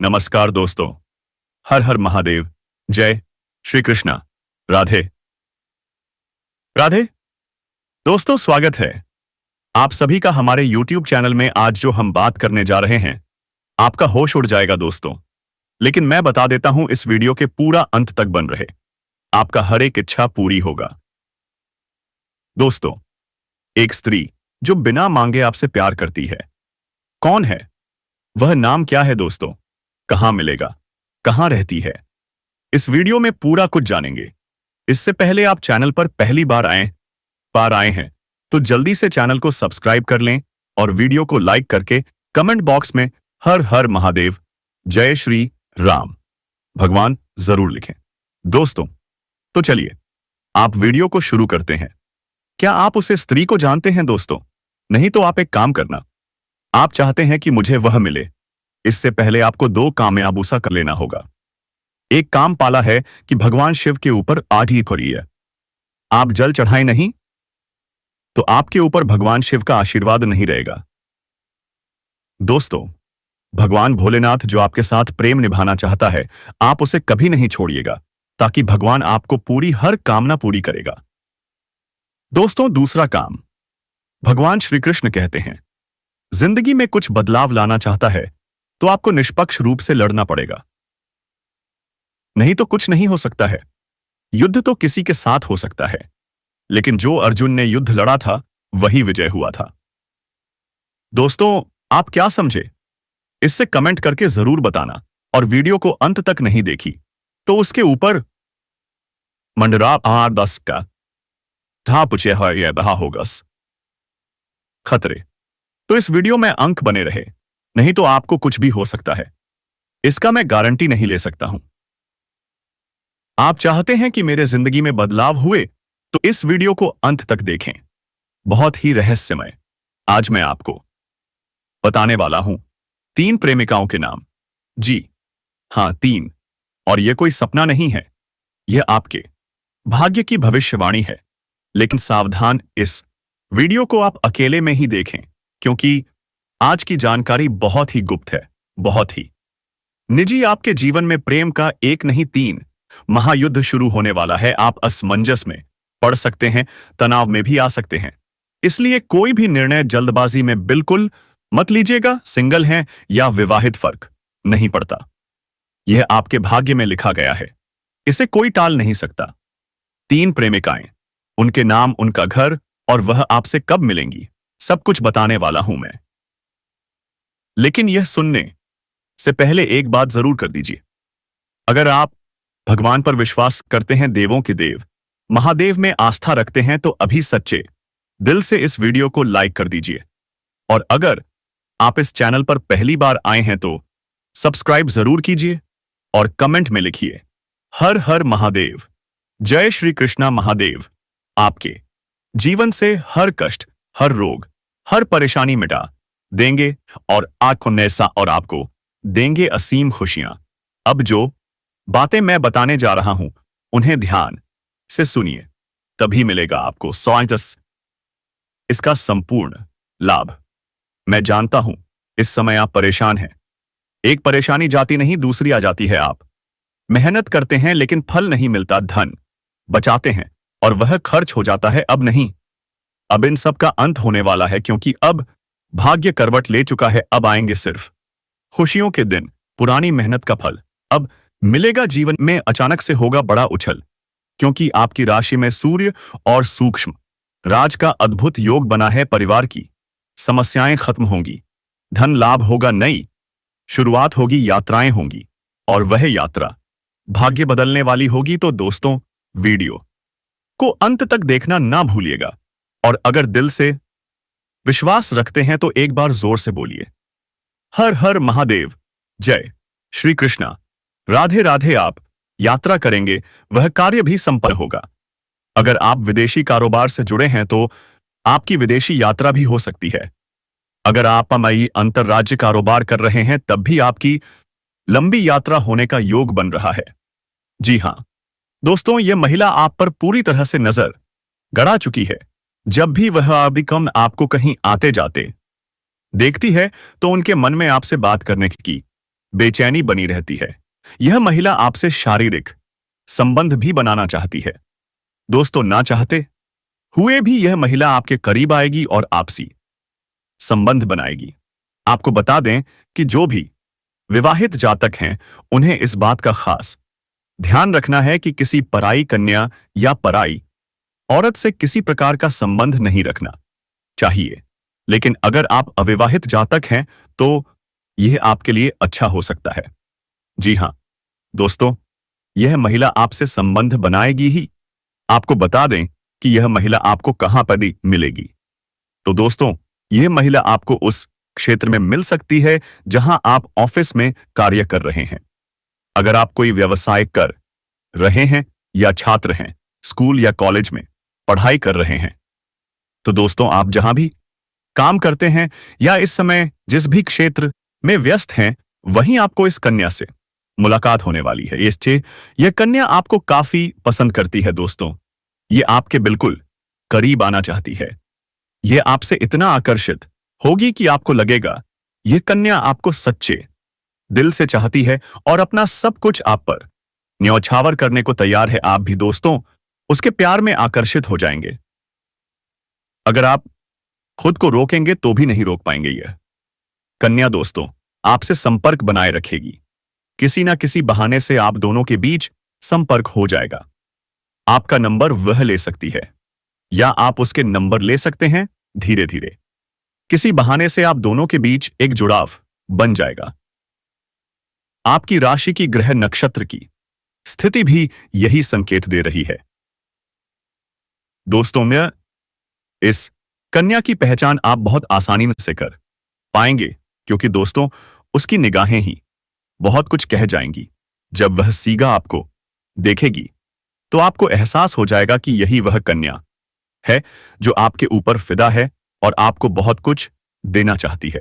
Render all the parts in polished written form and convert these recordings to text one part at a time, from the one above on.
नमस्कार दोस्तों। हर हर महादेव। जय श्री कृष्णा। राधे राधे। दोस्तों, स्वागत है आप सभी का हमारे YouTube चैनल में। आज जो हम बात करने जा रहे हैं, आपका होश उड़ जाएगा दोस्तों। लेकिन मैं बता देता हूं, इस वीडियो के पूरा अंत तक बन रहे, आपका हर एक इच्छा पूरी होगा। दोस्तों, एक स्त्री जो बिना मांगे आपसे प्यार करती है, कौन है वह? नाम क्या है दोस्तों? कहां मिलेगा? कहां रहती है? इस वीडियो में पूरा कुछ जानेंगे। इससे पहले आप चैनल पर पहली बार आए हैं तो जल्दी से चैनल को सब्सक्राइब कर लें और वीडियो को लाइक करके कमेंट बॉक्स में हर हर महादेव, जय श्री राम भगवान जरूर लिखें। दोस्तों, तो चलिए आप वीडियो को शुरू करते हैं। क्या आप उसे स्त्री को जानते हैं दोस्तों? नहीं तो आप एक काम करना, आप चाहते हैं कि मुझे वह मिले, इससे पहले आपको दो कामयाबूसा कर लेना होगा। एक काम पाला है कि भगवान शिव के ऊपर आग ही खोरी है। आप जल चढ़ाए नहीं तो आपके ऊपर भगवान शिव का आशीर्वाद नहीं रहेगा। दोस्तों, भगवान भोलेनाथ जो आपके साथ प्रेम निभाना चाहता है, आप उसे कभी नहीं छोड़िएगा, ताकि भगवान आपको पूरी हर कामना पूरी करेगा। दोस्तों, दूसरा काम, भगवान श्री कृष्ण कहते हैं, जिंदगी में कुछ बदलाव लाना चाहता है तो आपको निष्पक्ष रूप से लड़ना पड़ेगा, नहीं तो कुछ नहीं हो सकता है। युद्ध तो किसी के साथ हो सकता है, लेकिन जो अर्जुन ने युद्ध लड़ा था वही विजय हुआ था। दोस्तों, आप क्या समझे? इससे कमेंट करके जरूर बताना। और वीडियो को अंत तक नहीं देखी तो उसके ऊपर मंडरा आर दस का था पूछे है बहा होगस खतरे। तो इस वीडियो में अंक बने रहे, नहीं तो आपको कुछ भी हो सकता है, इसका मैं गारंटी नहीं ले सकता हूं। आप चाहते हैं कि मेरे जिंदगी में बदलाव हुए तो इस वीडियो को अंत तक देखें। बहुत ही रहस्यमय आज मैं आपको बताने वाला हूं 3 प्रेमिकाओं के नाम। जी हां, 3। और यह कोई सपना नहीं है, यह आपके भाग्य की भविष्यवाणी है। लेकिन सावधान, इस वीडियो को आप अकेले में ही देखें, क्योंकि आज की जानकारी बहुत ही गुप्त है, बहुत ही निजी। आपके जीवन में प्रेम का एक नहीं 3 महायुद्ध शुरू होने वाला है। आप असमंजस में पड़ सकते हैं, तनाव में भी आ सकते हैं, इसलिए कोई भी निर्णय जल्दबाजी में बिल्कुल मत लीजिएगा। सिंगल हैं या विवाहित, फर्क नहीं पड़ता, यह आपके भाग्य में लिखा गया है, इसे कोई टाल नहीं सकता। 3 प्रेमिकाएं, उनके नाम, उनका घर और वह आपसे कब मिलेंगी, सब कुछ बताने वाला हूं मैं। लेकिन यह सुनने से पहले एक बात जरूर कर दीजिए। अगर आप भगवान पर विश्वास करते हैं, देवों के देव महादेव में आस्था रखते हैं, तो अभी सच्चे दिल से इस वीडियो को लाइक कर दीजिए। और अगर आप इस चैनल पर पहली बार आए हैं तो सब्सक्राइब जरूर कीजिए और कमेंट में लिखिए हर हर महादेव, जय श्री कृष्णा। महादेव आपके जीवन से हर कष्ट, हर रोग, हर परेशानी मिटा देंगे और आपको नैसा और आपको देंगे असीम खुशियां। अब जो बातें मैं बताने जा रहा हूं, उन्हें ध्यान से सुनिए, तभी मिलेगा आपको इसका संपूर्ण लाभ। मैं जानता हूं इस समय आप परेशान हैं। एक परेशानी जाती नहीं, दूसरी आ जाती है। आप मेहनत करते हैं लेकिन फल नहीं मिलता, धन बचाते हैं और वह खर्च हो जाता है। अब नहीं, अब इन सब का अंत होने वाला है, क्योंकि अब भाग्य करवट ले चुका है। अब आएंगे सिर्फ खुशियों के दिन, पुरानी मेहनत का फल अब मिलेगा। जीवन में अचानक से होगा बड़ा उछल, क्योंकि आपकी राशि में सूर्य और सूक्ष्म राज का अद्भुत योग बना है। परिवार की समस्याएं खत्म होंगी, धन लाभ होगा, नई शुरुआत होगी, यात्राएं होंगी और वह यात्रा भाग्य बदलने वाली होगी। तो दोस्तों, वीडियो को अंत तक देखना ना भूलिएगा। और अगर दिल से विश्वास रखते हैं तो एक बार जोर से बोलिए हर हर महादेव, जय श्री कृष्णा। राधे राधे। आप यात्रा करेंगे, वह कार्य भी संपन्न होगा। अगर आप विदेशी कारोबार से जुड़े हैं तो आपकी विदेशी यात्रा भी हो सकती है। अगर आप अंतरराज्य कारोबार कर रहे हैं, तब भी आपकी लंबी यात्रा होने का योग बन रहा है। जी हां दोस्तों, यह महिला आप पर पूरी तरह से नजर गड़ा चुकी है। जब भी वह आपको कहीं आते जाते देखती है तो उनके मन में आपसे बात करने की बेचैनी बनी रहती है। यह महिला आपसे शारीरिक संबंध भी बनाना चाहती है। दोस्तों, ना चाहते हुए भी यह महिला आपके करीब आएगी और आपसी संबंध बनाएगी। आपको बता दें कि जो भी विवाहित जातक हैं, उन्हें इस बात का खास ध्यान रखना है कि किसी पराई कन्या या पराई औरत से किसी प्रकार का संबंध नहीं रखना चाहिए। लेकिन अगर आप अविवाहित जातक हैं तो यह आपके लिए अच्छा हो सकता है। जी हां दोस्तों, यह महिला आपसे संबंध बनाएगी ही। आपको बता दें कि यह महिला आपको कहां पर भी मिलेगी। तो दोस्तों, यह महिला आपको उस क्षेत्र में मिल सकती है जहां आप ऑफिस में कार्य कर रहे हैं। अगर आप कोई व्यवसाय कर रहे हैं या छात्र हैं, स्कूल या कॉलेज में पढ़ाई कर रहे हैं, तो दोस्तों आप जहां भी काम करते हैं या इस समय जिस भी क्षेत्र में व्यस्त हैं, वहीं आपको इस कन्या से मुलाकात होने वाली है। इससे यह कन्या आपको काफी पसंद करती है दोस्तों। ये आपके बिल्कुल करीब आना चाहती है। यह आपसे इतना आकर्षित होगी कि आपको लगेगा यह कन्या आपको सच्चे दिल से चाहती है और अपना सब कुछ आप पर न्यौछावर करने को तैयार है। आप भी दोस्तों उसके प्यार में आकर्षित हो जाएंगे। अगर आप खुद को रोकेंगे तो भी नहीं रोक पाएंगे। यह कन्या दोस्तों आपसे संपर्क बनाए रखेगी। किसी ना किसी बहाने से आप दोनों के बीच संपर्क हो जाएगा। आपका नंबर वह ले सकती है या आप उसके नंबर ले सकते हैं। धीरे धीरे किसी बहाने से आप दोनों के बीच एक जुड़ाव बन जाएगा। आपकी राशि की ग्रह नक्षत्र की स्थिति भी यही संकेत दे रही है। दोस्तों में इस कन्या की पहचान आप बहुत आसानी से कर पाएंगे, क्योंकि दोस्तों उसकी निगाहें ही बहुत कुछ कह जाएंगी। जब वह सीधा आपको देखेगी तो आपको एहसास हो जाएगा कि यही वह कन्या है जो आपके ऊपर फिदा है और आपको बहुत कुछ देना चाहती है।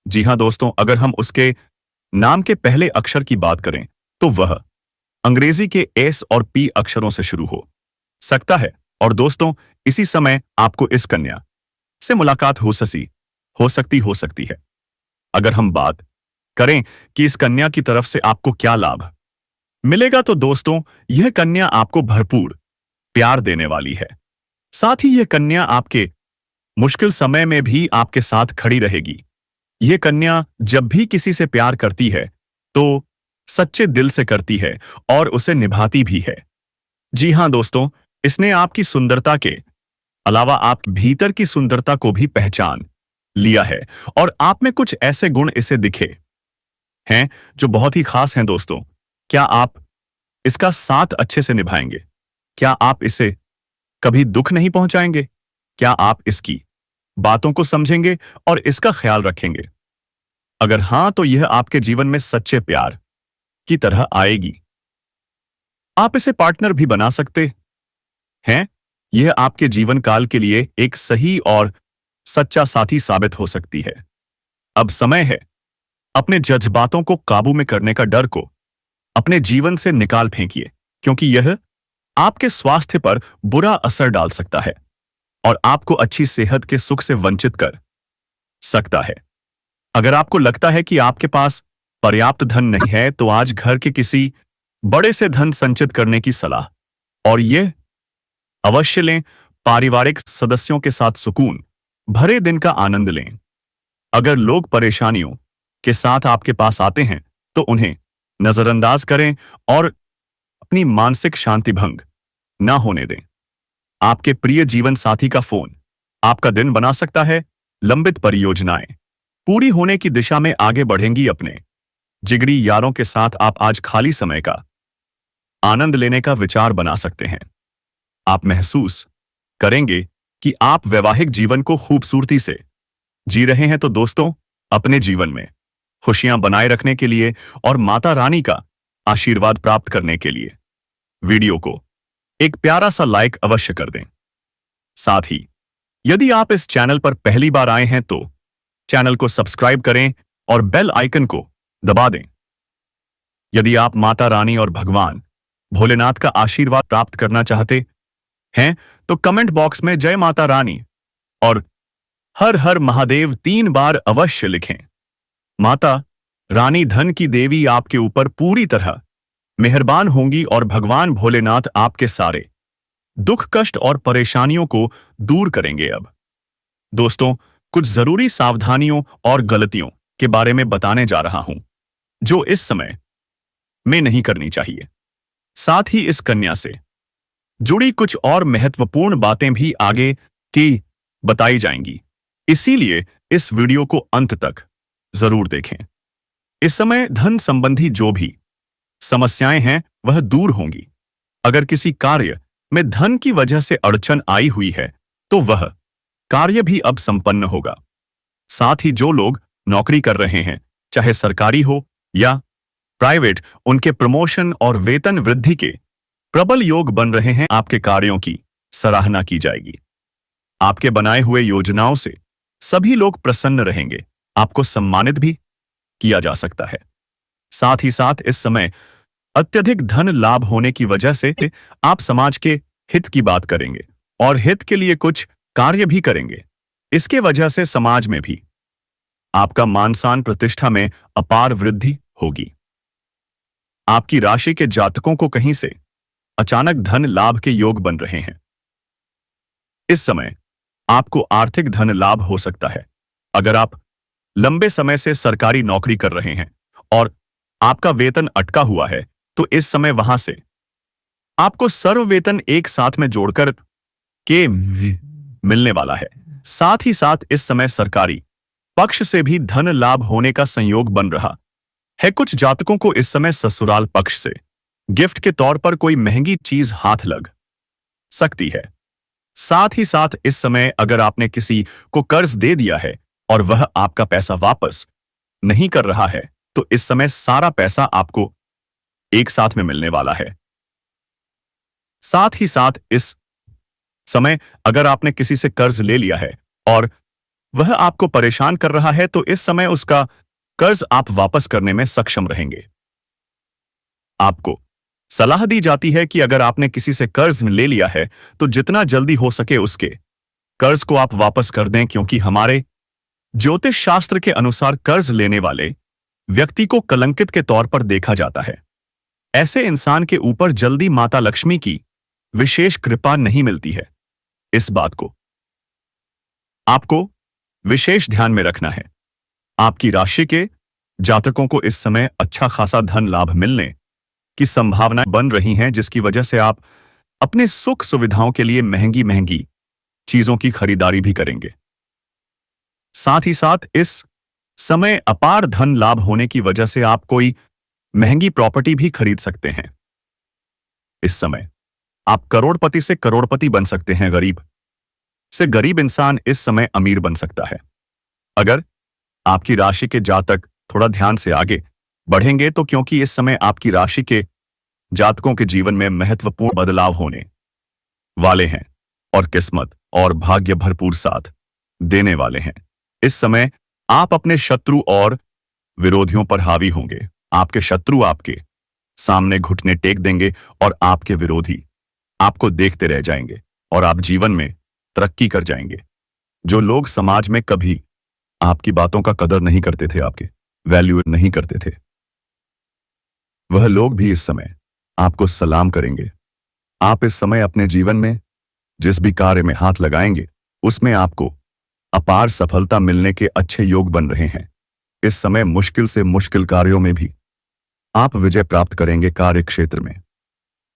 जी हां दोस्तों, अगर हम उसके नाम के पहले अक्षर की बात करें तो वह अंग्रेजी के एस और पी अक्षरों से शुरू हो सकता है। और दोस्तों इसी समय आपको इस कन्या से मुलाकात हो सकती है। अगर हम बात करें कि इस कन्या की तरफ से आपको क्या लाभ मिलेगा, तो दोस्तों यह कन्या आपको भरपूर प्यार देने वाली है। साथ ही यह कन्या आपके मुश्किल समय में भी आपके साथ खड़ी रहेगी। यह कन्या जब भी किसी से प्यार करती है तो सच्चे दिल से करती है और उसे निभाती भी है। जी हां दोस्तों, इसने आपकी सुंदरता के अलावा आप भीतर की सुंदरता को भी पहचान लिया है और आप में कुछ ऐसे गुण इसे दिखे हैं जो बहुत ही खास हैं। दोस्तों, क्या आप इसका साथ अच्छे से निभाएंगे? क्या आप इसे कभी दुख नहीं पहुंचाएंगे? क्या आप इसकी बातों को समझेंगे और इसका ख्याल रखेंगे? अगर हां, तो यह आपके जीवन में सच्चे प्यार की तरह आएगी। आप इसे पार्टनर भी बना सकते हैं। यह आपके जीवन काल के लिए एक सही और सच्चा साथी साबित हो सकती है। अब समय है अपने जज्बातों को काबू में करने का डर को अपने जीवन से निकाल फेंकिए, क्योंकि यह आपके स्वास्थ्य पर बुरा असर डाल सकता है और आपको अच्छी सेहत के सुख से वंचित कर सकता है। अगर आपको लगता है कि आपके पास पर्याप्त धन नहीं है, तो आज घर के किसी बड़े से धन संचित करने की सलाह और यह अवश्य लें। पारिवारिक सदस्यों के साथ सुकून भरे दिन का आनंद लें। अगर लोग परेशानियों के साथ आपके पास आते हैं तो उन्हें नजरअंदाज करें और अपनी मानसिक शांति भंग ना होने दें। आपके प्रिय जीवन साथी का फोन आपका दिन बना सकता है। लंबित परियोजनाएं पूरी होने की दिशा में आगे बढ़ेंगी। अपने जिगरी यारों के साथ आप आज खाली समय का आनंद लेने का विचार बना सकते हैं। आप महसूस करेंगे कि आप वैवाहिक जीवन को खूबसूरती से जी रहे हैं। तो दोस्तों, अपने जीवन में खुशियां बनाए रखने के लिए और माता रानी का आशीर्वाद प्राप्त करने के लिए वीडियो को एक प्यारा सा लाइक अवश्य कर दें। साथ ही यदि आप इस चैनल पर पहली बार आए हैं तो चैनल को सब्सक्राइब करें और बेल आइकन को दबा दें। यदि आप माता रानी और भगवान भोलेनाथ का आशीर्वाद प्राप्त करना चाहते हैं तो कमेंट बॉक्स में जय माता रानी और हर हर महादेव 3 बार अवश्य लिखें। माता रानी धन की देवी आपके ऊपर पूरी तरह मेहरबान होंगी और भगवान भोलेनाथ आपके सारे दुख कष्ट और परेशानियों को दूर करेंगे। अब दोस्तों, कुछ जरूरी सावधानियों और गलतियों के बारे में बताने जा रहा हूं जो इस समय में नहीं करनी चाहिए। साथ ही इस कन्या से जुड़ी कुछ और महत्वपूर्ण बातें भी आगे की बताई जाएंगी, इसीलिए इस वीडियो को अंत तक जरूर देखें। इस समय धन संबंधी जो भी समस्याएं हैं वह दूर होंगी। अगर किसी कार्य में धन की वजह से अड़चन आई हुई है तो वह कार्य भी अब संपन्न होगा। साथ ही जो लोग नौकरी कर रहे हैं, चाहे सरकारी हो या प्राइवेट, उनके प्रमोशन और वेतन वृद्धि के प्रबल योग बन रहे हैं। आपके कार्यों की सराहना की जाएगी। आपके बनाए हुए योजनाओं से सभी लोग प्रसन्न रहेंगे। आपको सम्मानित भी किया जा सकता है। साथ ही साथ इस समय अत्यधिक धन लाभ होने की वजह से आप समाज के हित की बात करेंगे और हित के लिए कुछ कार्य भी करेंगे। इसके वजह से समाज में भी आपका मान सम्मान प्रतिष्ठा में अपार वृद्धि होगी। आपकी राशि के जातकों को कहीं से अचानक धन लाभ के योग बन रहे हैं। इस समय आपको आर्थिक धन लाभ हो सकता है। अगर आप लंबे समय से सरकारी नौकरी कर रहे हैं और आपका वेतन अटका हुआ है तो इस समय वहां से आपको सर्व वेतन एक साथ में जोड़कर के मिलने वाला है। साथ ही साथ इस समय सरकारी पक्ष से भी धन लाभ होने का संयोग बन रहा है। कुछ जातकों को इस समय ससुराल पक्ष से गिफ्ट के तौर पर कोई महंगी चीज हाथ लग सकती है। साथ ही साथ इस समय अगर आपने किसी को कर्ज दे दिया है और वह आपका पैसा वापस नहीं कर रहा है तो इस समय सारा पैसा आपको एक साथ में मिलने वाला है। साथ ही साथ इस समय अगर आपने किसी से कर्ज ले लिया है और वह आपको परेशान कर रहा है तो इस समय उसका कर्ज आप वापस करने में सक्षम रहेंगे। आपको सलाह दी जाती है कि अगर आपने किसी से कर्ज ले लिया है तो जितना जल्दी हो सके उसके कर्ज को आप वापस कर दें, क्योंकि हमारे ज्योतिष शास्त्र के अनुसार कर्ज लेने वाले व्यक्ति को कलंकित के तौर पर देखा जाता है। ऐसे इंसान के ऊपर जल्दी माता लक्ष्मी की विशेष कृपा नहीं मिलती है। इस बात को आपको विशेष ध्यान में रखना है। आपकी राशि के जातकों को इस समय अच्छा खासा धन लाभ मिलने की संभावनाएं बन रही हैं, जिसकी वजह से आप अपने सुख सुविधाओं के लिए महंगी महंगी चीजों की खरीदारी भी करेंगे। साथ ही साथ इस समय अपार धन लाभ होने की वजह से आप कोई महंगी प्रॉपर्टी भी खरीद सकते हैं। इस समय आप करोड़पति से करोड़पति बन सकते हैं। गरीब से गरीब इंसान इस समय अमीर बन सकता है। अगर आपकी राशि के जातक थोड़ा ध्यान से आगे बढ़ेंगे तो, क्योंकि इस समय आपकी राशि के जातकों के जीवन में महत्वपूर्ण बदलाव होने वाले हैं और किस्मत और भाग्य भरपूर साथ देने वाले हैं। इस समय आप अपने शत्रु और विरोधियों पर हावी होंगे। आपके शत्रु आपके सामने घुटने टेक देंगे और आपके विरोधी आपको देखते रह जाएंगे और आप जीवन में तरक्की कर जाएंगे। जो लोग समाज में कभी आपकी बातों का कदर नहीं करते थे, आपके वैल्यू नहीं करते थे, वह लोग भी इस समय आपको सलाम करेंगे। आप इस समय अपने जीवन में जिस भी कार्य में हाथ लगाएंगे उसमें आपको अपार सफलता मिलने के अच्छे योग बन रहे हैं। इस समय मुश्किल से मुश्किल कार्यों में भी आप विजय प्राप्त करेंगे। कार्य क्षेत्र में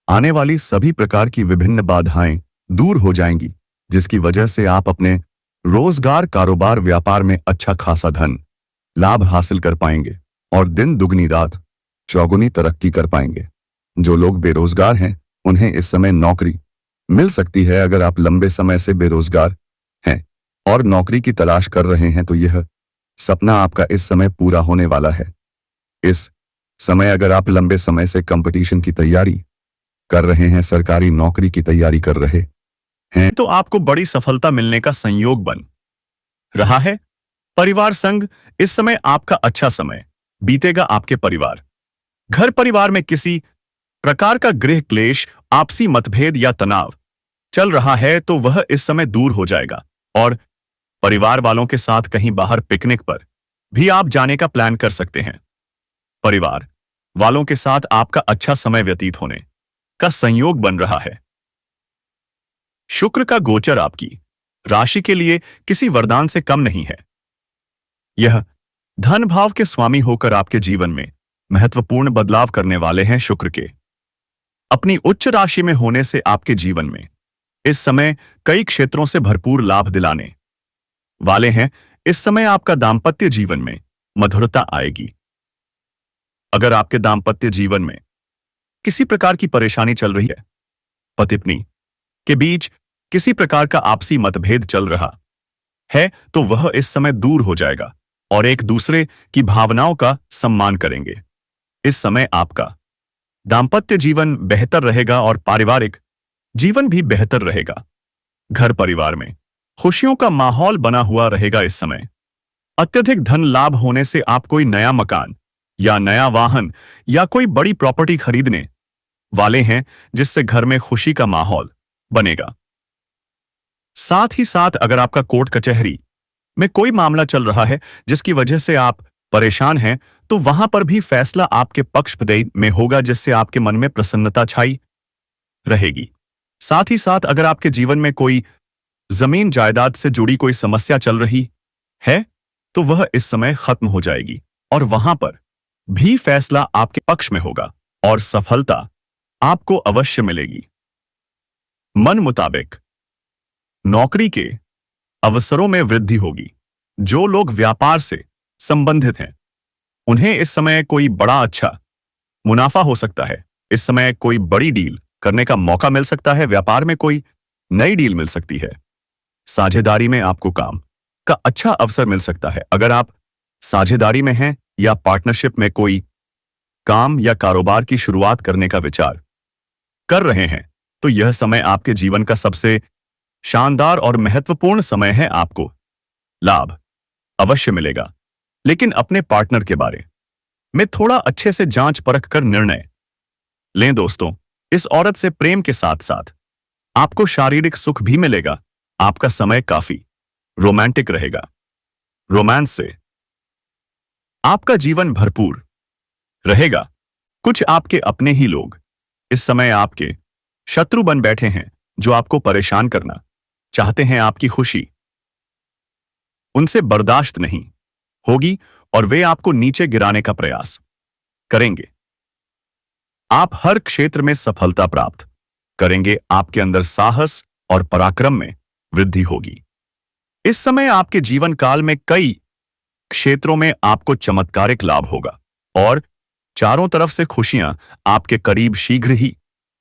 आने वाली सभी प्रकार की विभिन्न बाधाएं दूर हो जाएंगी, जिसकी वजह से आप अपने रोजगार, कारोबार, व्यापार में अच्छा खासा धन लाभ हासिल कर पाएंगे और दिन दुगनी रात चौगुनी तरक्की कर पाएंगे। जो लोग बेरोजगार हैं उन्हें इस समय नौकरी मिल सकती है। अगर आप लंबे समय से बेरोजगार हैं और नौकरी की तलाश कर रहे हैं तो यह सपना आपका इस समय पूरा होने वाला है। इस समय अगर आप लंबे समय से कंपटीशन की तैयारी कर रहे हैं, सरकारी नौकरी की तैयारी कर रहे हैं, तो आपको बड़ी सफलता मिलने का संयोग बन रहा है। परिवार संग इस समय आपका अच्छा समय बीतेगा। आपके परिवार, घर परिवार में किसी प्रकार का गृह क्लेश, आपसी मतभेद या तनाव चल रहा है तो वह इस समय दूर हो जाएगा और परिवार वालों के साथ कहीं बाहर पिकनिक पर भी आप जाने का प्लान कर सकते हैं। परिवार वालों के साथ आपका अच्छा समय व्यतीत होने का संयोग बन रहा है। शुक्र का गोचर आपकी राशि के लिए किसी वरदान से कम नहीं है। यह धन भाव के स्वामी होकर आपके जीवन में महत्वपूर्ण बदलाव करने वाले हैं। शुक्र के अपनी उच्च राशि में होने से आपके जीवन में इस समय कई क्षेत्रों से भरपूर लाभ दिलाने वाले हैं। इस समय आपका दाम्पत्य जीवन में मधुरता आएगी। अगर आपके दाम्पत्य जीवन में किसी प्रकार की परेशानी चल रही है, पति पत्नी के बीच किसी प्रकार का आपसी मतभेद चल रहा है, तो वह इस समय दूर हो जाएगा और एक दूसरे की भावनाओं का सम्मान करेंगे। इस समय आपका दाम्पत्य जीवन बेहतर रहेगा और पारिवारिक जीवन भी बेहतर रहेगा। घर परिवार में खुशियों का माहौल बना हुआ रहेगा। इस समय अत्यधिक धन लाभ होने से आप कोई नया मकान या नया वाहन या कोई बड़ी प्रॉपर्टी खरीदने वाले हैं, जिससे घर में खुशी का माहौल बनेगा। साथ ही साथ अगर आपका कोर्ट कचहरी में कोई मामला चल रहा है जिसकी वजह से आप परेशान हैं, तो वहां पर भी फैसला आपके पक्ष में होगा, जिससे आपके मन में प्रसन्नता छाई रहेगी। साथ ही साथ अगर आपके जीवन में कोई जमीन जायदाद से जुड़ी कोई समस्या चल रही है, तो वह इस समय खत्म हो जाएगी और वहां पर भी फैसला आपके पक्ष में होगा और सफलता आपको अवश्य मिलेगी। मन मुताबिक नौकरी के अवसरों में वृद्धि होगी। जो लोग व्यापार से संबंधित हैं, उन्हें इस समय कोई बड़ा अच्छा मुनाफा हो सकता है। इस समय कोई बड़ी डील करने का मौका मिल सकता है। व्यापार में कोई नई डील मिल सकती है। साझेदारी में आपको काम का अच्छा अवसर मिल सकता है। अगर आप साझेदारी में हैं या पार्टनरशिप में कोई काम या कारोबार की शुरुआत करने का विचार कर रहे हैं, तो यह समय आपके जीवन का सबसे शानदार और महत्वपूर्ण समय है। आपको लाभ अवश्य मिलेगा, लेकिन अपने पार्टनर के बारे में थोड़ा अच्छे से जांच परख कर निर्णय लें। दोस्तों, इस औरत से प्रेम के साथ साथ आपको शारीरिक सुख भी मिलेगा। आपका समय काफी रोमांटिक रहेगा। रोमांस से आपका जीवन भरपूर रहेगा। कुछ आपके अपने ही लोग इस समय आपके शत्रु बन बैठे हैं, जो आपको परेशान करना चाहते हैं। आपकी खुशी उनसे बर्दाश्त नहीं होगी और वे आपको नीचे गिराने का प्रयास करेंगे। आप हर क्षेत्र में सफलता प्राप्त करेंगे। आपके अंदर साहस और पराक्रम में वृद्धि होगी। इस समय आपके जीवन काल में कई क्षेत्रों में आपको चमत्कारिक लाभ होगा और चारों तरफ से खुशियां आपके करीब शीघ्र ही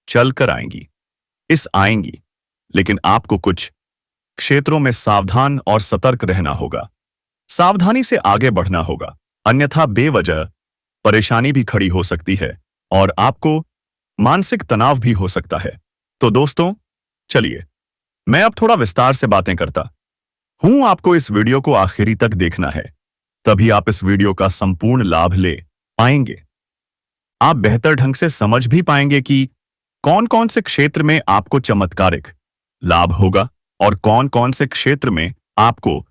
चलकर आएंगी। लेकिन आपको कुछ क्षेत्रों में सावधान और सतर्क रहना होगा। सावधानी से आगे बढ़ना होगा, अन्यथा बेवजह परेशानी भी खड़ी हो सकती है और आपको मानसिक तनाव भी हो सकता है। तो दोस्तों, चलिए मैं अब थोड़ा विस्तार से बातें करता हूं। आपको इस वीडियो को आखिरी तक देखना है, तभी आप इस वीडियो का संपूर्ण लाभ ले पाएंगे। आप बेहतर ढंग से समझ भी पाएंगे कि कौन कौन से क्षेत्र में आपको चमत्कारिक लाभ होगा और कौन कौन से क्षेत्र में आपको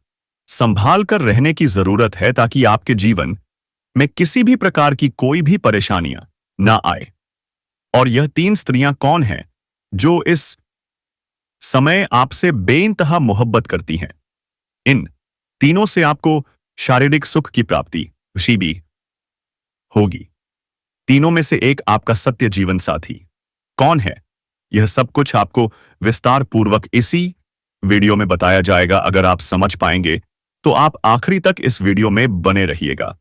संभाल कर रहने की जरूरत है, ताकि आपके जीवन में किसी भी प्रकार की कोई भी परेशानियां ना आए। और यह 3 स्त्रियां कौन हैं जो इस समय आपसे बेइंतहा मोहब्बत करती हैं? इन तीनों से आपको शारीरिक सुख की प्राप्ति खुशी भी होगी। तीनों में से एक आपका सत्य जीवन साथी कौन है, यह सब कुछ आपको विस्तार पूर्वक इसी वीडियो में बताया जाएगा। अगर आप समझ पाएंगे तो आप आखिरी तक इस वीडियो में बने रहिएगा।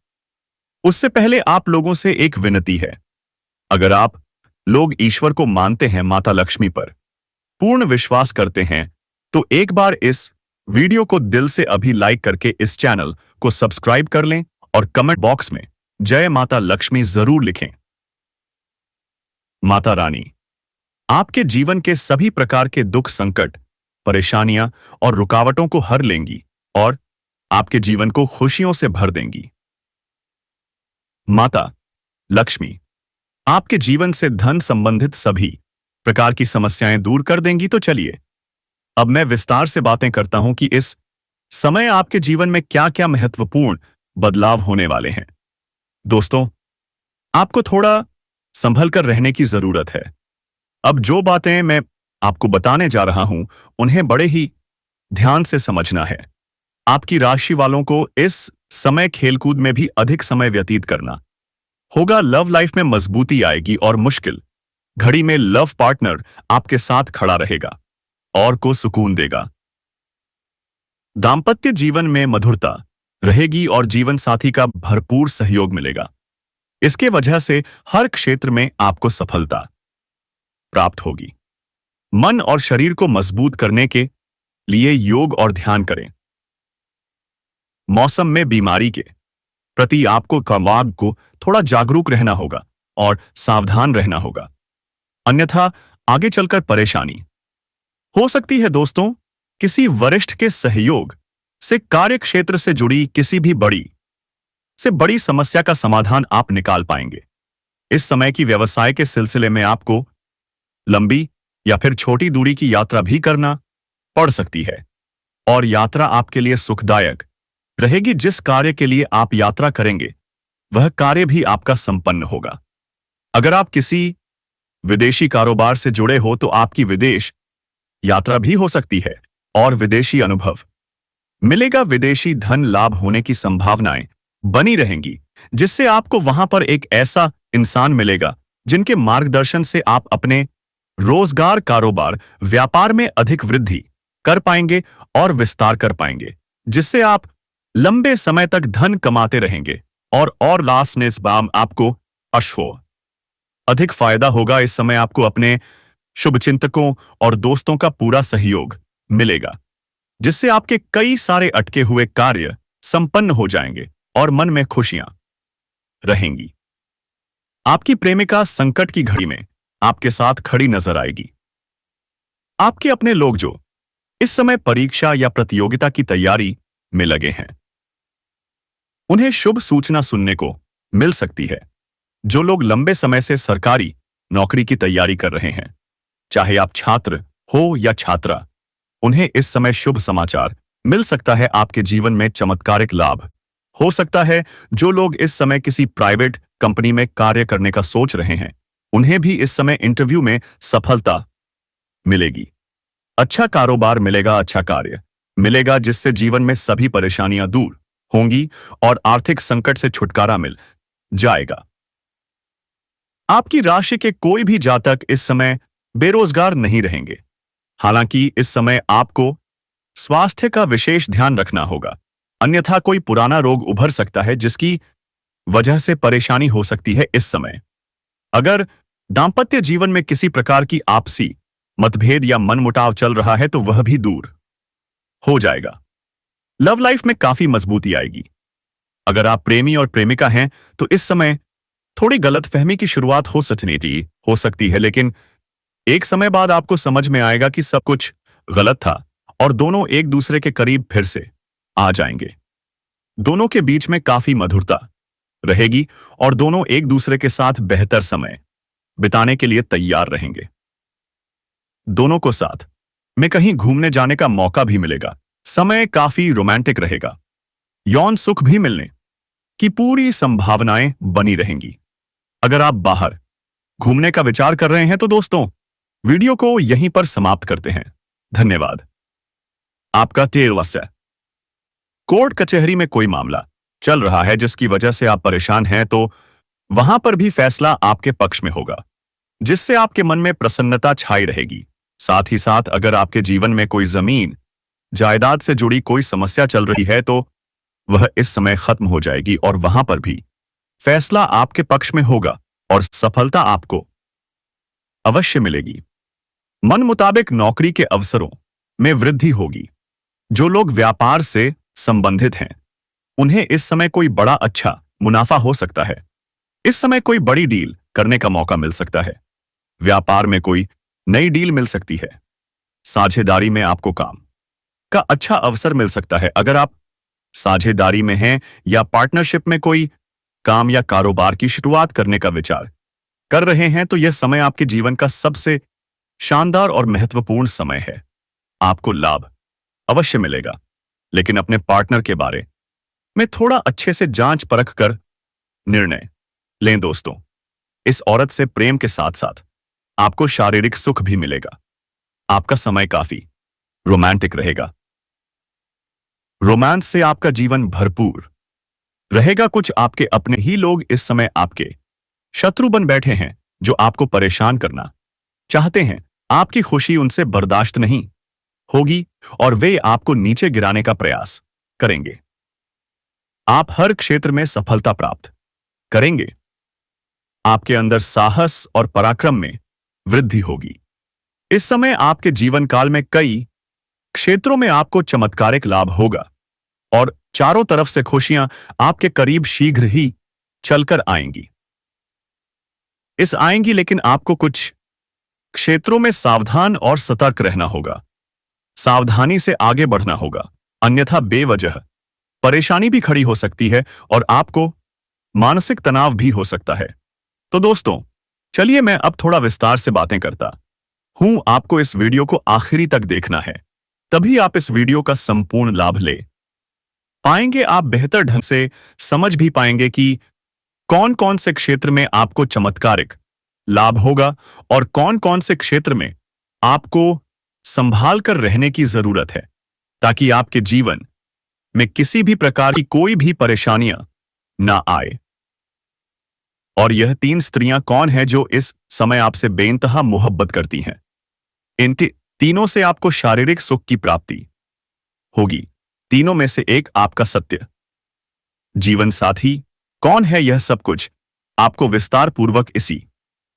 उससे पहले आप लोगों से एक विनती है, अगर आप लोग ईश्वर को मानते हैं, माता लक्ष्मी पर पूर्ण विश्वास करते हैं, तो एक बार इस वीडियो को दिल से अभी लाइक करके इस चैनल को सब्सक्राइब कर लें और कमेंट बॉक्स में जय माता लक्ष्मी जरूर लिखें। माता रानी आपके जीवन के सभी प्रकार के दुख, संकट, परेशानियां और रुकावटों को हर लेंगी और आपके जीवन को खुशियों से भर देंगी। माता लक्ष्मी आपके जीवन से धन संबंधित सभी प्रकार की समस्याएं दूर कर देंगी। तो चलिए अब मैं विस्तार से बातें करता हूं कि इस समय आपके जीवन में क्या क्या महत्वपूर्ण बदलाव होने वाले हैं। दोस्तों, आपको थोड़ा संभल कर रहने की जरूरत है। अब जो बातें मैं आपको बताने जा रहा हूं, उन्हें बड़े ही ध्यान से समझना है। आपकी राशि वालों को इस समय खेलकूद में भी अधिक समय व्यतीत करना होगा। लव लाइफ में मजबूती आएगी और मुश्किल घड़ी में लव पार्टनर आपके साथ खड़ा रहेगा और को सुकून देगा। दाम्पत्य जीवन में मधुरता रहेगी और जीवन साथी का भरपूर सहयोग मिलेगा। इसके वजह से हर क्षेत्र में आपको सफलता प्राप्त होगी। मन और शरीर को मजबूत करने के लिए योग और ध्यान करें। मौसम में बीमारी के प्रति आपको कवाब को थोड़ा जागरूक रहना होगा और सावधान रहना होगा, अन्यथा आगे चलकर परेशानी हो सकती है। दोस्तों, किसी वरिष्ठ के सहयोग से कार्य क्षेत्र से जुड़ी किसी भी बड़ी समस्या का समाधान आप निकाल पाएंगे। इस समय की व्यवसाय के सिलसिले में आपको लंबी या फिर छोटी दूरी की यात्रा भी करना पड़ सकती है और यात्रा आपके लिए सुखदायक रहेगी। जिस कार्य के लिए आप यात्रा करेंगे वह कार्य भी आपका संपन्न होगा। अगर आप किसी विदेशी कारोबार से जुड़े हो तो आपकी विदेश यात्रा भी हो सकती है और विदेशी अनुभव मिलेगा। विदेशी धन लाभ होने की संभावनाएं बनी रहेंगी, जिससे आपको वहां पर एक ऐसा इंसान मिलेगा जिनके मार्गदर्शन से आप अपने रोजगार, कारोबार, व्यापार में अधिक वृद्धि कर पाएंगे और विस्तार कर पाएंगे, जिससे आप लंबे समय तक धन कमाते रहेंगे और लास्ट निस्बाम आपको अश्व अधिक फायदा होगा। इस समय आपको अपने शुभचिंतकों और दोस्तों का पूरा सहयोग मिलेगा, जिससे आपके कई सारे अटके हुए कार्य संपन्न हो जाएंगे और मन में खुशियां रहेंगी। आपकी प्रेमिका संकट की घड़ी में आपके साथ खड़ी नजर आएगी। आपके अपने लोग जो इस समय परीक्षा या प्रतियोगिता की तैयारी में लगे हैं, उन्हें शुभ सूचना सुनने को मिल सकती है। जो लोग लंबे समय से सरकारी नौकरी की तैयारी कर रहे हैं, चाहे आप छात्र हो या छात्रा, उन्हें इस समय शुभ समाचार मिल सकता है। आपके जीवन में चमत्कारिक लाभ हो सकता है। जो लोग इस समय किसी प्राइवेट कंपनी में कार्य करने का सोच रहे हैं, उन्हें भी इस समय इंटरव्यू में सफलता मिलेगी। अच्छा कारोबार मिलेगा, अच्छा कार्य मिलेगा, जिससे जीवन में सभी परेशानियां दूर होंगी और आर्थिक संकट से छुटकारा मिल जाएगा। आपकी राशि के कोई भी जातक इस समय बेरोजगार नहीं रहेंगे। हालांकि इस समय आपको स्वास्थ्य का विशेष ध्यान रखना होगा, अन्यथा कोई पुराना रोग उभर सकता है जिसकी वजह से परेशानी हो सकती है। इस समय अगर दांपत्य जीवन में किसी प्रकार की आपसी मतभेद या मनमुटाव चल रहा है तो वह भी दूर हो जाएगा। लव लाइफ में काफी मजबूती आएगी। अगर आप प्रेमी और प्रेमिका हैं तो इस समय थोड़ी गलतफहमी की शुरुआत हो सकती है, लेकिन एक समय बाद आपको समझ में आएगा कि सब कुछ गलत था और दोनों एक दूसरे के करीब फिर से आ जाएंगे। दोनों के बीच में काफी मधुरता रहेगी और दोनों एक दूसरे के साथ बेहतर समय बिताने के लिए तैयार रहेंगे। दोनों को साथ में कहीं घूमने जाने का मौका भी मिलेगा। समय काफी रोमांटिक रहेगा। यौन सुख भी मिलने की पूरी संभावनाएं बनी रहेंगी। अगर आप बाहर घूमने का विचार कर रहे हैं तो दोस्तों, वीडियो को यहीं पर समाप्त करते हैं। धन्यवाद। आपका तेरवस्य कोर्ट कचहरी में कोई मामला चल रहा है जिसकी वजह से आप परेशान हैं, तो वहां पर भी फैसला आपके पक्ष में होगा, जिससे आपके मन में प्रसन्नता छाई रहेगी। साथ ही साथ अगर आपके जीवन में कोई जमीन जायदाद से जुड़ी कोई समस्या चल रही है तो वह इस समय खत्म हो जाएगी और वहां पर भी फैसला आपके पक्ष में होगा और सफलता आपको अवश्य मिलेगी। मन मुताबिक नौकरी के अवसरों में वृद्धि होगी। जो लोग व्यापार से संबंधित हैं, उन्हें इस समय कोई बड़ा अच्छा मुनाफा हो सकता है। इस समय कोई बड़ी डील करने का मौका मिल सकता है। व्यापार में कोई नई डील मिल सकती है। साझेदारी में आपको काम का अच्छा अवसर मिल सकता है। अगर आप साझेदारी में हैं या पार्टनरशिप में कोई काम या कारोबार की शुरुआत करने का विचार कर रहे हैं तो यह समय आपके जीवन का सबसे शानदार और महत्वपूर्ण समय है। आपको लाभ अवश्य मिलेगा, लेकिन अपने पार्टनर के बारे में थोड़ा अच्छे से जांच परख कर निर्णय लें दोस्तों, इस औरत से प्रेम के साथ साथ आपको शारीरिक सुख भी मिलेगा। आपका समय काफी रोमांटिक रहेगा। रोमांस से आपका जीवन भरपूर रहेगा। कुछ आपके अपने ही लोग इस समय आपके शत्रु बन बैठे हैं, जो आपको परेशान करना चाहते हैं। आपकी खुशी उनसे बर्दाश्त नहीं होगी और वे आपको नीचे गिराने का प्रयास करेंगे। आप हर क्षेत्र में सफलता प्राप्त करेंगे। आपके अंदर साहस और पराक्रम में वृद्धि होगी। इस समय आपके जीवन काल में कई क्षेत्रों में आपको चमत्कारिक लाभ होगा और चारों तरफ से खुशियां आपके करीब शीघ्र ही चलकर आएंगी। लेकिन आपको कुछ क्षेत्रों में सावधान और सतर्क रहना होगा। सावधानी से आगे बढ़ना होगा, अन्यथा बेवजह परेशानी भी खड़ी हो सकती है और आपको मानसिक तनाव भी हो सकता है। तो दोस्तों, चलिए मैं अब थोड़ा विस्तार से बातें करता हूं। आपको इस वीडियो को आखिरी तक देखना है, तभी आप इस वीडियो का संपूर्ण लाभ ले पाएंगे। आप बेहतर ढंग से समझ भी पाएंगे कि कौन कौन से क्षेत्र में आपको चमत्कारिक लाभ होगा और कौन कौन से क्षेत्र में आपको संभाल कर रहने की जरूरत है, ताकि आपके जीवन में किसी भी प्रकार की कोई भी परेशानियां ना आए। और यह 3 स्त्रियां कौन हैं जो इस समय आपसे बेइंतहा मोहब्बत करती हैं? इन तीनों से आपको शारीरिक सुख की प्राप्ति होगी। तीनों में से एक आपका सत्य जीवन साथी कौन है, यह सब कुछ आपको विस्तार पूर्वक इसी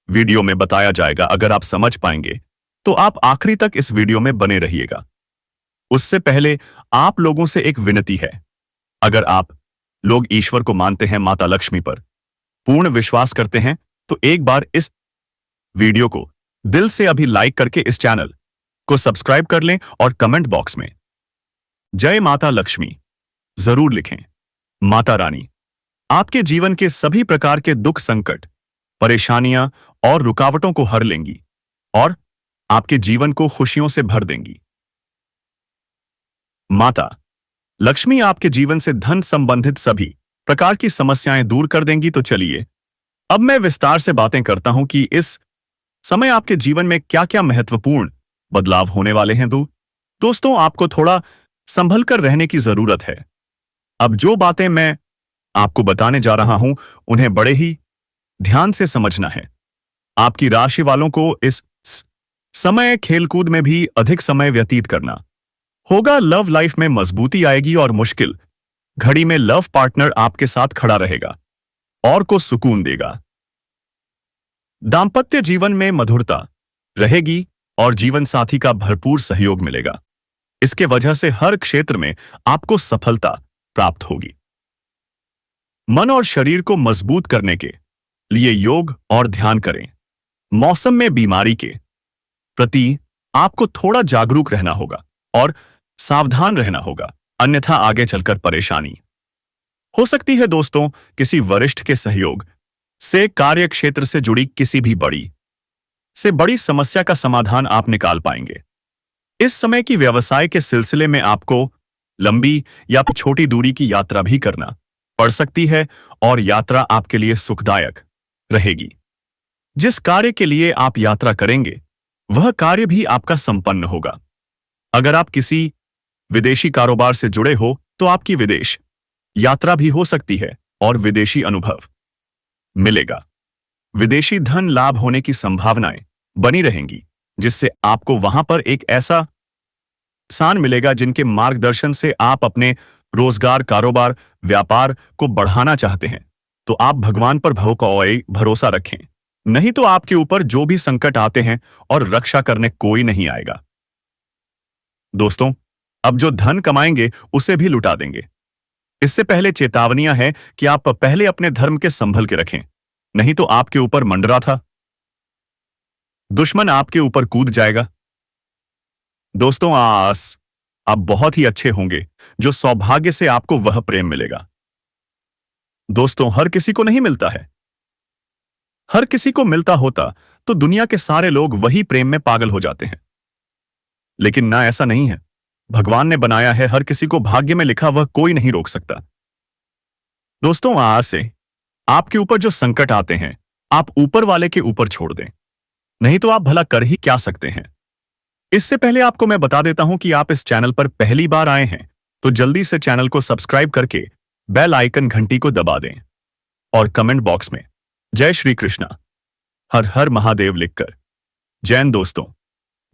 वीडियो में बताया जाएगा। अगर आप समझ पाएंगे तो आप आखिरी तक इस वीडियो में बने रहिएगा। उससे पहले आप लोगों से एक विनती है। अगर आप लोग ईश्वर को मानते हैं, माता लक्ष्मी पर पूर्ण विश्वास करते हैं, तो एक बार इस वीडियो को दिल से अभी लाइक करके इस चैनल को सब्सक्राइब कर लें और कमेंट बॉक्स में जय माता लक्ष्मी जरूर लिखें। माता रानी आपके जीवन के सभी प्रकार के दुख, संकट, परेशानियां और रुकावटों को हर लेंगी और आपके जीवन को खुशियों से भर देंगी। माता लक्ष्मी आपके जीवन से धन संबंधित सभी प्रकार की समस्याएं दूर कर देंगी। तो चलिए अब मैं विस्तार से बातें करता हूं कि इस समय आपके जीवन में क्या क्या महत्वपूर्ण बदलाव होने वाले हैं। दोस्तों, आपको थोड़ा संभल कर रहने की जरूरत है। अब जो बातें मैं आपको बताने जा रहा हूं, उन्हें बड़े ही ध्यान से समझना है। आपकी राशि वालों को इस समय खेलकूद में भी अधिक समय व्यतीत करना होगा। लव लाइफ में मजबूती आएगी और मुश्किल घड़ी में लव पार्टनर आपके साथ खड़ा रहेगा और को सुकून देगा। दांपत्य जीवन में मधुरता रहेगी और जीवन साथी का भरपूर सहयोग मिलेगा। इसके वजह से हर क्षेत्र में आपको सफलता प्राप्त होगी। मन और शरीर को मजबूत करने के लिए योग और ध्यान करें। मौसम में बीमारी के प्रति आपको थोड़ा जागरूक रहना होगा और सावधान रहना होगा, अन्यथा आगे चलकर परेशानी हो सकती है। दोस्तों, किसी वरिष्ठ के सहयोग से कार्य क्षेत्र से जुड़ी किसी भी बड़ी समस्या का समाधान आप निकाल पाएंगे। इस समय की व्यवसाय के सिलसिले में आपको लंबी या छोटी दूरी की यात्रा भी करना पड़ सकती है और यात्रा आपके लिए सुखदायक रहेगी। जिस कार्य के लिए आप यात्रा करेंगे, वह कार्य भी आपका संपन्न होगा। अगर आप किसी विदेशी कारोबार से जुड़े हो, तो आपकी विदेश यात्रा भी हो सकती है और विदेशी अनुभव मिलेगा। विदेशी धन लाभ होने की संभावनाएं बनी रहेंगी, जिससे आपको वहां पर एक ऐसा स्थान मिलेगा जिनके मार्गदर्शन से आप अपने रोजगार, कारोबार, व्यापार को बढ़ाना चाहते हैं। तो आप भगवान पर भरोसा रखें, नहीं तो आपके ऊपर जो भी संकट आते हैं और रक्षा करने कोई नहीं आएगा। दोस्तों, अब जो धन कमाएंगे उसे भी लुटा देंगे। इससे पहले चेतावनियां हैं कि आप पहले अपने धर्म के संभल के रखें, नहीं तो आपके ऊपर मंडरा था दुश्मन आपके ऊपर कूद जाएगा। दोस्तों, आप बहुत ही अच्छे होंगे, जो सौभाग्य से आपको वह प्रेम मिलेगा। दोस्तों, हर किसी को नहीं मिलता है। हर किसी को मिलता होता तो दुनिया के सारे लोग वही प्रेम में पागल हो जाते हैं, लेकिन ना, ऐसा नहीं है। भगवान ने बनाया है, हर किसी को भाग्य में लिखा वह कोई नहीं रोक सकता। दोस्तों, आज से आपके ऊपर जो संकट आते हैं आप ऊपर वाले के ऊपर छोड़ दें, नहीं तो आप भला कर ही क्या सकते हैं। इससे पहले आपको मैं बता देता हूं कि आप इस चैनल पर पहली बार आए हैं तो जल्दी से चैनल को सब्सक्राइब करके बेल आइकन घंटी को दबा दें और कमेंट बॉक्स में जय श्री कृष्णा हर हर महादेव लिखकर जैन दोस्तों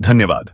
धन्यवाद।